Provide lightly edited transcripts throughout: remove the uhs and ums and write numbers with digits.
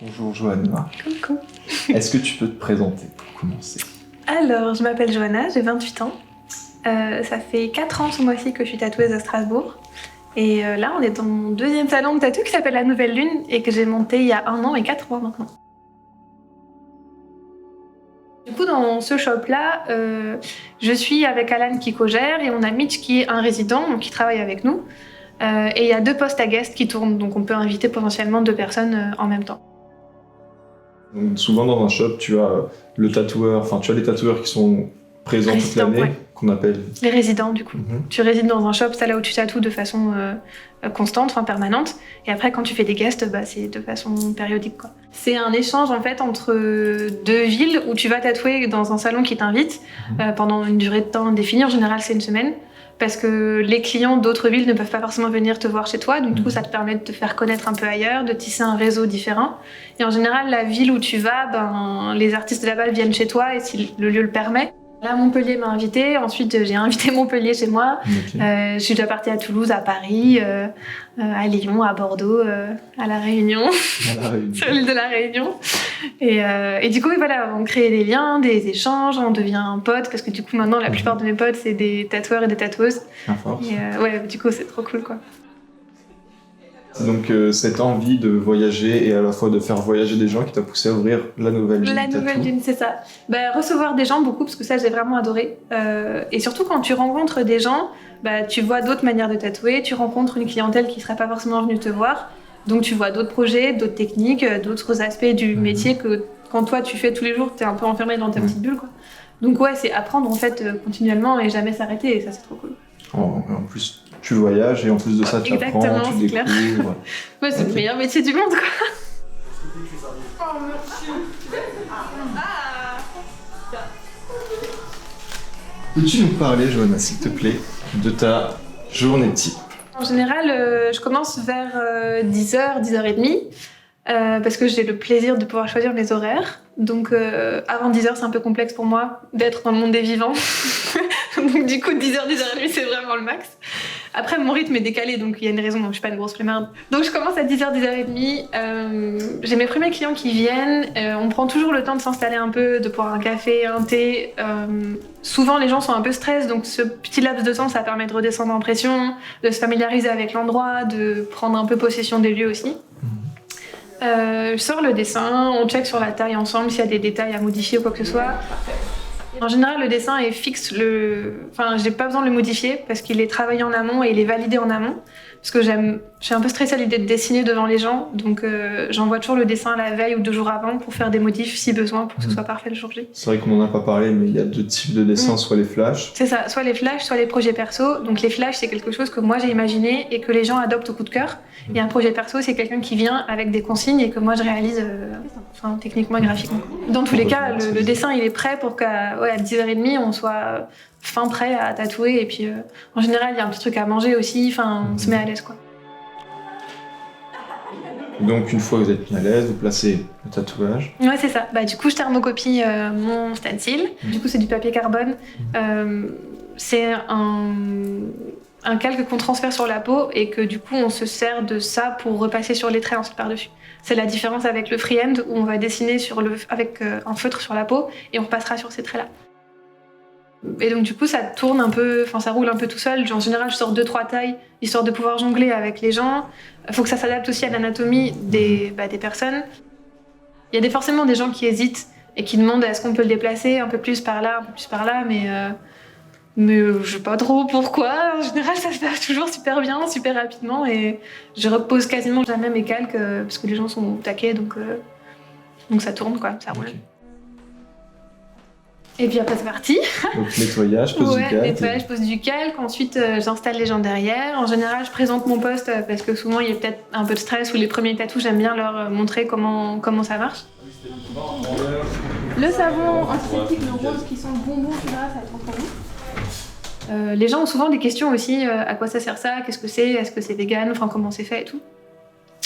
Bonjour Johanna. Coucou. Est-ce que tu peux te présenter pour commencer? Alors, je m'appelle Johanna, j'ai 28 ans. Ça fait 4 ans ce mois-ci que je suis tatoueuse à Strasbourg. Et là, on est dans mon deuxième salon de tatou qui s'appelle La Nouvelle Lune et que j'ai monté il y a 1 an et 4 mois maintenant. Du coup, dans ce shop-là, je suis avec Alan qui co-gère et on a Mitch qui est un résident, donc qui travaille avec nous. Et il y a 2 postes à guest qui tournent, donc on peut inviter potentiellement 2 personnes en même temps. Donc, souvent dans un shop, tu as le tatoueur, enfin tu as les tatoueurs qui sont présents toute Résidents, l'année, ouais. qu'on appelle. Les résidents, du coup. Mhm. Tu résides dans un shop, c'est là où tu tatoues de façon constante, enfin permanente. Et après, quand tu fais des guests, c'est de façon périodique, quoi. C'est un échange en fait entre 2 villes où tu vas tatouer dans un salon qui t'invite pendant une durée de temps indéfinie. En général, c'est 1 semaine. Parce que les clients d'autres villes ne peuvent pas forcément venir te voir chez toi. Donc, du coup, ça te permet de te faire connaître un peu ailleurs, de tisser un réseau différent. Et en général, la ville où tu vas, les artistes de là-bas viennent chez toi et si le lieu le permet. Là, Montpellier m'a invitée. Ensuite, j'ai invité Montpellier chez moi. Okay. Je suis déjà partie à Toulouse, à Paris, à Lyon, à Bordeaux, à La Réunion, sur l'île de La Réunion. Et du coup, voilà, on crée des liens, des échanges, on devient potes parce que du coup, maintenant, la plupart de mes potes, c'est des tatoueurs et des tatoueuses. Et ouais, du coup, c'est trop cool, quoi. Donc cette envie de voyager et à la fois de faire voyager des gens qui t'a poussé à ouvrir La Nouvelle Lune. La Nouvelle Lune, c'est ça. Recevoir des gens beaucoup, parce que ça, j'ai vraiment adoré. Et surtout, quand tu rencontres des gens, tu vois d'autres manières de tatouer, tu rencontres une clientèle qui ne serait pas forcément venue te voir. Donc tu vois d'autres projets, d'autres techniques, d'autres aspects du métier que quand toi, tu fais tous les jours, tu es un peu enfermé dans ta petite bulle, quoi. Donc ouais, c'est apprendre en fait continuellement et jamais s'arrêter, et ça, c'est trop cool. En plus, tu voyages et en plus de ça, tu apprends, tu découvres. Ouais, c'est le meilleur métier du monde, quoi. Oh, merci. Peux-tu nous parler, Johanna, s'il te plaît, de ta journée type? En général, je commence vers 10h, 10h30, parce que j'ai le plaisir de pouvoir choisir mes horaires. Donc avant 10h, c'est un peu complexe pour moi d'être dans le monde des vivants. Donc du coup, 10h, 10h30, c'est vraiment le max. Après, mon rythme est décalé, donc il y a une raison, je suis pas une grosse flemmarde. Donc je commence à 10h, 10h30. J'ai mes premiers clients qui viennent. On prend toujours le temps de s'installer un peu, de boire un café, un thé. Souvent, les gens sont un peu stress, donc ce petit laps de temps, ça permet de redescendre en pression, de se familiariser avec l'endroit, de prendre un peu possession des lieux aussi. Je sors le dessin, on check sur la taille ensemble s'il y a des détails à modifier ou quoi que ce soit. En général, le dessin est fixe. Enfin, j'ai pas besoin de le modifier parce qu'il est travaillé en amont et il est validé en amont. Parce que je suis un peu stressée à l'idée de dessiner devant les gens, donc j'envoie toujours le dessin la veille ou 2 jours avant pour faire des modifs si besoin pour que ce soit parfait le jour J. C'est vrai qu'on n'en a pas parlé, mais il y a 2 types de dessins, soit les flashs. C'est ça, soit les flashs, soit les projets perso. Donc les flashs, c'est quelque chose que moi j'ai imaginé et que les gens adoptent au coup de cœur. Et un projet perso, c'est quelqu'un qui vient avec des consignes et que moi je réalise techniquement et graphiquement. Dans tous les cas, le dessin il est prêt pour qu'à 10h30 on soit fin prêt à tatouer. Et puis en général, il y a un petit truc à manger aussi, on se met à l'aise, quoi. Donc une fois que vous êtes mis à l'aise, vous placez le tatouage. Ouais, c'est ça. Du coup, je thermocopie mon stencil. Du coup, c'est du papier carbone. C'est un calque qu'on transfère sur la peau et que du coup, on se sert de ça pour repasser sur les traits ensuite par-dessus. C'est la différence avec le freehand où on va dessiner avec un feutre sur la peau et on repassera sur ces traits-là. Et donc du coup, ça tourne un peu, ça roule un peu tout seul. En général, je sors 2-3 tailles histoire de pouvoir jongler avec les gens. Il faut que ça s'adapte aussi à l'anatomie des personnes. Il y a forcément des gens qui hésitent et qui demandent est-ce qu'on peut le déplacer un peu plus par là, mais je sais pas trop pourquoi. En général, ça se passe toujours super bien, super rapidement et je repose quasiment jamais mes calques parce que les gens sont au taquet, donc ça tourne, quoi, ça roule. Okay. Et puis après c'est parti. Donc nettoyage, pose du calque. Nettoyage, pose du calque. Ensuite j'installe les gens derrière. En général je présente mon poste parce que souvent il y a peut-être un peu de stress ou les premiers tatous, j'aime bien leur montrer comment ça marche. Le savon antiseptique, le rose qui sent le bonbon, ça va être trop bon. Les gens ont souvent des questions aussi, à quoi ça sert ça, qu'est-ce que c'est, est-ce que c'est vegan, comment c'est fait et tout.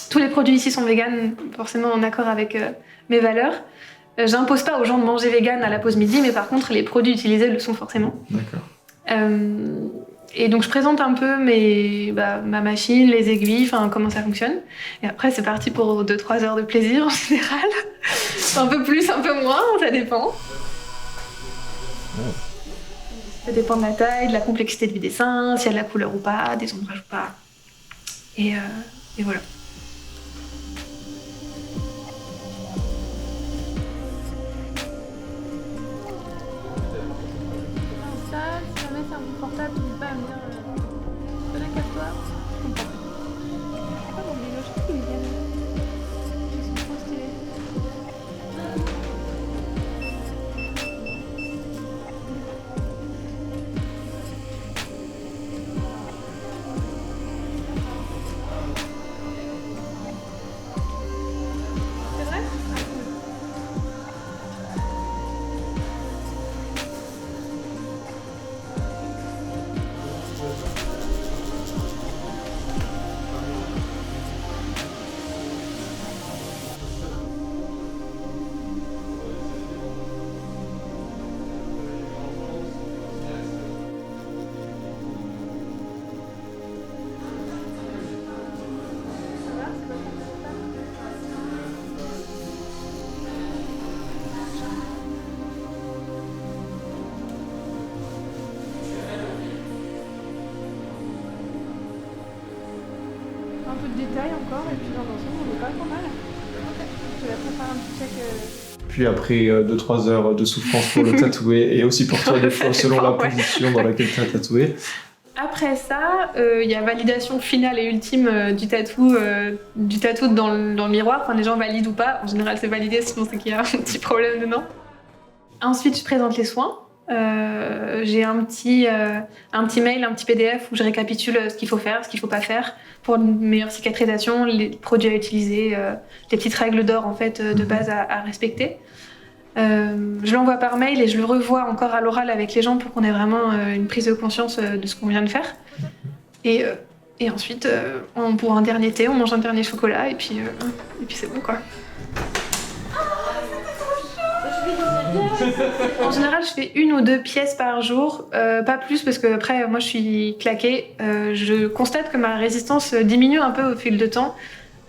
Tous les produits ici sont vegan, forcément en accord avec mes valeurs. J'impose pas aux gens de manger vegan à la pause midi, mais par contre, les produits utilisés le sont forcément. D'accord. Et donc je présente un peu ma machine, les aiguilles, enfin comment ça fonctionne. Et après c'est parti pour 2-3 heures de plaisir en général. Un peu plus, un peu moins, ça dépend. Ça dépend de la taille, de la complexité du dessin, s'il y a de la couleur ou pas, des ombrages ou pas. Et voilà. Ça, si jamais c'est inconfortable, n'hésite pas à me dire de la casse-toi. Je comprends. Ah bon, mais je trouve qu'ils viennent. Ils sont trop stylés. C'est vrai? Un peu de détails encore, et puis dans l'ensemble, on est quand même pas mal. Je vais préparer un petit check. Puis après 2-3 heures de souffrance pour le tatouer, et aussi pour toi des fois selon la Ouais. position dans laquelle tu as tatoué. Après ça, il y a validation finale et ultime du tatou dans le miroir. Enfin, les gens valident ou pas. En général, c'est validé, sinon c'est qu'il y a un petit problème dedans. Ensuite, je présente les soins. J'ai un petit mail, un petit PDF où je récapitule ce qu'il faut faire, ce qu'il faut pas faire pour une meilleure cicatrisation, les produits à utiliser, les petites règles d'or en fait de base à respecter. Je l'envoie par mail et je le revois encore à l'oral avec les gens pour qu'on ait vraiment une prise de conscience de ce qu'on vient de faire. Et ensuite, pour un dernier thé, on mange un dernier chocolat et puis c'est bon quoi. En général, je fais 1 ou 2 pièces par jour, pas plus parce que après, moi, je suis claquée. Je constate que ma résistance diminue un peu au fil de temps.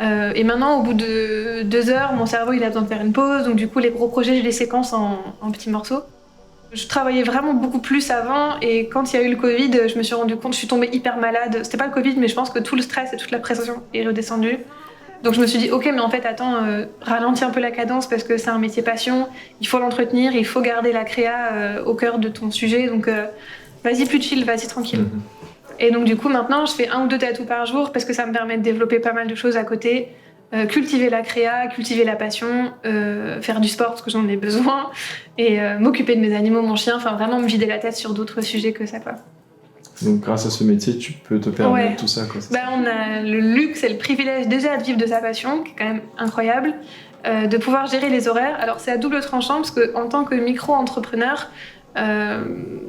Et maintenant, au bout de 2 heures, mon cerveau il a besoin de faire une pause. Donc du coup, les gros projets, je les séquence en petits morceaux. Je travaillais vraiment beaucoup plus avant et quand il y a eu le Covid, je me suis rendu compte, je suis tombée hyper malade. C'était pas le Covid, mais je pense que tout le stress et toute la pression est redescendu. Donc je me suis dit, ok, mais en fait, attends, ralentis un peu la cadence parce que c'est un métier passion, il faut l'entretenir, il faut garder la créa au cœur de ton sujet. Donc vas-y plus chill, vas-y tranquille. Et donc du coup, maintenant, je fais 1 ou 2 tatous par jour parce que ça me permet de développer pas mal de choses à côté. Cultiver la créa, cultiver la passion, faire du sport parce que j'en ai besoin, et m'occuper de mes animaux, mon chien, enfin vraiment me vider la tête sur d'autres sujets que ça quoi. Donc grâce à ce métier, tu peux te permettre Ouais. tout ça quoi. Bah, on a le luxe et le privilège déjà de vivre de sa passion, qui est quand même incroyable, de pouvoir gérer les horaires. Alors c'est à double tranchant parce qu'en tant que micro-entrepreneur,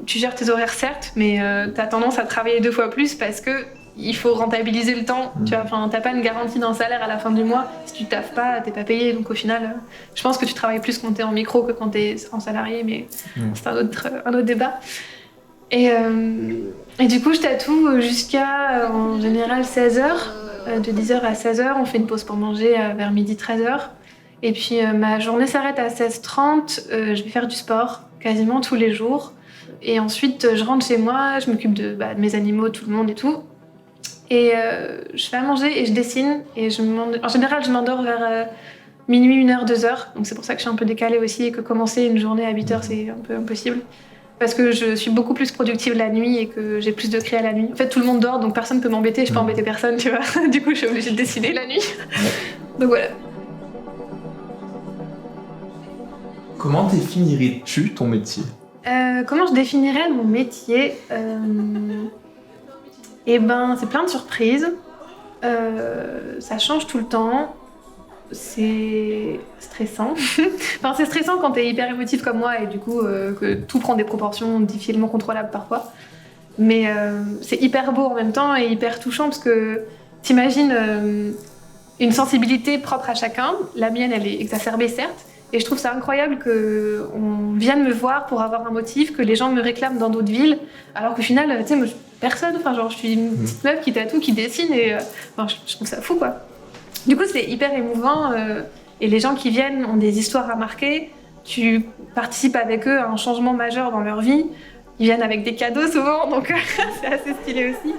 tu gères tes horaires certes, mais tu as tendance à travailler 2 fois plus parce que il faut rentabiliser le temps. Tu vois, enfin, t'as pas une garantie d'un salaire à la fin du mois. Si tu taffes pas, t'es pas payé. Donc au final, je pense que tu travailles plus quand t'es en micro que quand t'es en salarié, mais c'est un autre débat. Et du coup, je tatoue jusqu'à en général 16h, de 10h à 16h. On fait une pause pour manger vers midi 13h. Et puis ma journée s'arrête à 16h30. Je vais faire du sport quasiment tous les jours. Et ensuite, je rentre chez moi, je m'occupe de mes animaux, tout le monde et tout. Et je fais à manger et je dessine. Et en général, je m'endors vers minuit, 1h, 2h. Donc c'est pour ça que je suis un peu décalée aussi et que commencer une journée à 8h, c'est un peu impossible. Parce que je suis beaucoup plus productive la nuit et que j'ai plus de créa la nuit. En fait, tout le monde dort, donc personne ne peut m'embêter. Je peux embêter personne, tu vois. Du coup, je suis obligée de dessiner la nuit. Donc voilà. Comment définirais-tu ton métier ? Comment je définirais mon métier ? Eh ben, c'est plein de surprises. Ça change tout le temps. C'est stressant. Enfin, c'est stressant quand t'es hyper émotif comme moi et du coup que tout prend des proportions difficilement contrôlables parfois. Mais c'est hyper beau en même temps et hyper touchant parce que t'imagines une sensibilité propre à chacun. La mienne, elle est exacerbée certes. Et je trouve ça incroyable qu'on vienne me voir pour avoir un motif, que les gens me réclament dans d'autres villes. Alors qu'au final, tu sais, moi, personne. Enfin, genre, je suis une petite meuf qui tatoue, qui dessine et enfin, je trouve ça fou, quoi. Du coup, c'est hyper émouvant et les gens qui viennent ont des histoires à marquer. Tu participes avec eux à un changement majeur dans leur vie. Ils viennent avec des cadeaux souvent, donc c'est assez stylé aussi.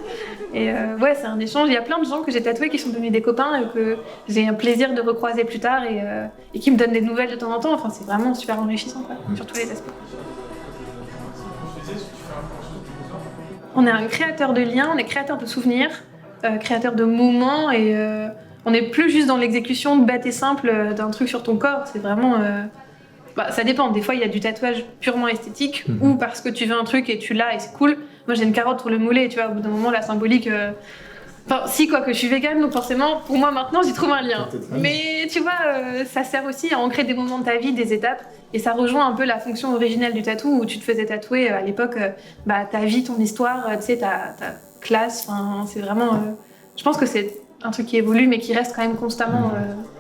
Et ouais, c'est un échange. Il y a plein de gens que j'ai tatoués qui sont devenus des copains et que j'ai un plaisir de recroiser plus tard et qui me donnent des nouvelles de temps en temps. Enfin, c'est vraiment super enrichissant, quoi, sur tous les aspects. On est un créateur de liens, on est créateur de souvenirs, créateur de moments et on n'est plus juste dans l'exécution bête et simple d'un truc sur ton corps. C'est vraiment... ça dépend. Des fois, il y a du tatouage purement esthétique ou parce que tu veux un truc et tu l'as et c'est cool. Moi, j'ai une carotte sur le mollet, tu vois, au bout d'un moment, la symbolique... Enfin, si, quoi, que je suis végane, donc forcément, pour moi, maintenant, j'y trouve un lien. Mais tu vois, ça sert aussi à ancrer des moments de ta vie, des étapes. Et ça rejoint un peu la fonction originelle du tatou où tu te faisais tatouer à l'époque ta vie, ton histoire, tu sais, ta classe. Enfin, c'est vraiment... je pense que c'est un truc qui évolue, mais qui reste quand même constamment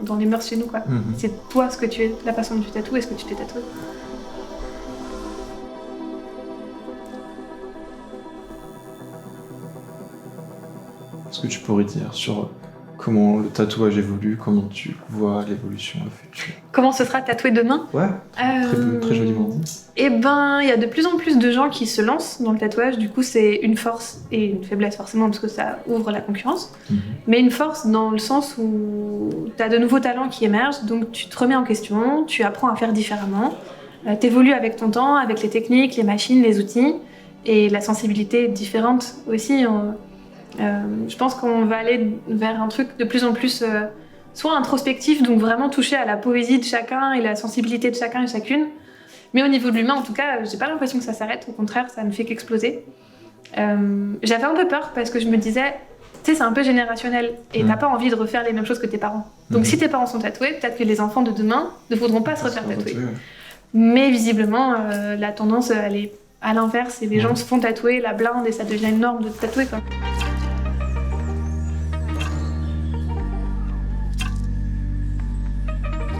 dans les mœurs chez nous, quoi. C'est toi, ce que tu es, la façon dont tu tatoues et ce que tu t'es tatoué. Est-ce que tu pourrais dire sur comment le tatouage évolue, comment tu vois l'évolution, le futur? Comment ce sera tatoué demain? Ouais, très joliment dit. Eh ben, il y a de plus en plus de gens qui se lancent dans le tatouage. Du coup, c'est une force et une faiblesse forcément parce que ça ouvre la concurrence. Mais une force dans le sens où tu as de nouveaux talents qui émergent, donc tu te remets en question, tu apprends à faire différemment, tu évolues avec ton temps, avec les techniques, les machines, les outils, et la sensibilité est différente aussi. Je pense qu'on va aller vers un truc de plus en plus soit introspectif, donc vraiment toucher à la poésie de chacun et la sensibilité de chacun et chacune. Mais au niveau de l'humain, en tout cas, j'ai pas l'impression que ça s'arrête. Au contraire, ça ne fait qu'exploser. J'avais un peu peur parce que je me disais, tu sais, c'est un peu générationnel et t'as pas envie de refaire les mêmes choses que tes parents. Donc si tes parents sont tatoués, peut-être que les enfants de demain ne voudront pas se refaire tatouer. Mais visiblement, la tendance, elle est à l'inverse et les gens se font tatouer la blinde et ça devient une norme de te tatouer, quoi.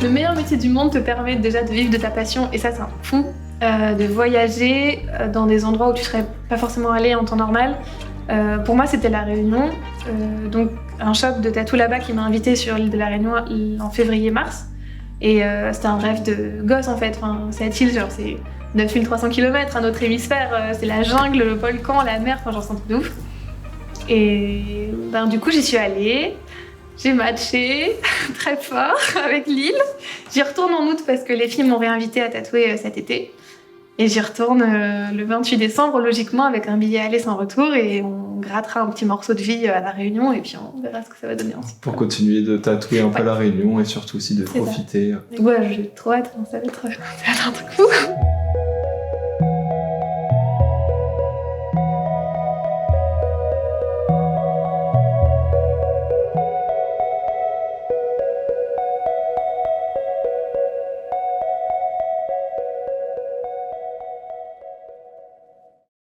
Le meilleur métier du monde te permet déjà de vivre de ta passion, et ça c'est un fou, de voyager dans des endroits où tu serais pas forcément allé en temps normal. Pour moi c'était La Réunion, donc un shop de tatou là-bas qui m'a invité sur l'île de La Réunion en février-mars. Et c'était un rêve de gosse en fait, enfin, cette île genre c'est 9300 km, un autre hémisphère, c'est la jungle, le volcan, la mer, enfin genre c'est un truc de ouf. Et du coup j'y suis allée. J'ai matché très fort avec Lille. J'y retourne en août parce que les filles m'ont réinvité à tatouer cet été. Et j'y retourne le 28 décembre, logiquement, avec un billet aller sans retour. Et on grattera un petit morceau de vie à La Réunion et puis on verra ce que ça va donner ensuite. Pour continuer de tatouer un peu La Réunion et surtout aussi de profiter. Ouais, j'ai trop hâte, ça va être un truc fou.